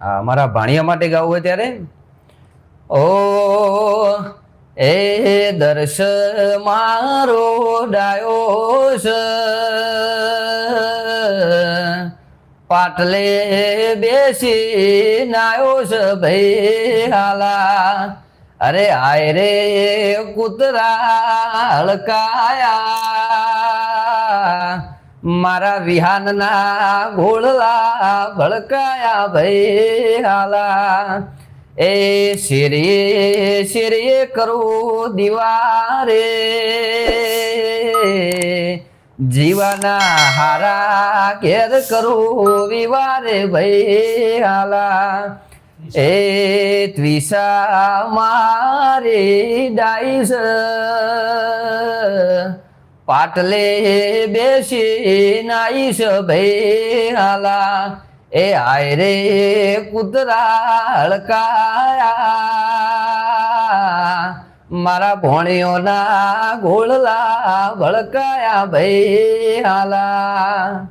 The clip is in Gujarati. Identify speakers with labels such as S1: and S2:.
S1: મારા ભાણિયા માટે ગાવું હોય ત્યારે ઓ એ દર્શ મારો ડાયો છે પાટલે બેસી નાયો છે ભાઈ હાલા અરે આય રે કૂતરા હળકાયા મારા વિહાનના ઘોડલા ભડકાયા ભાઈ હાલા એ શેરીએ શેરીએ કરું દિવારે જીવાના હારા ઘેર કરું વિવારે ભાઈ હાલા એ ત્વિષા મારી ડાઈસ પાટલે બેસી નાઈશ ભાઈ હાલા એ આય રે કૂતરા હળકાયા મારા ભોણિયોના ઘોડલા ભડકાયા ભાઈ હાલા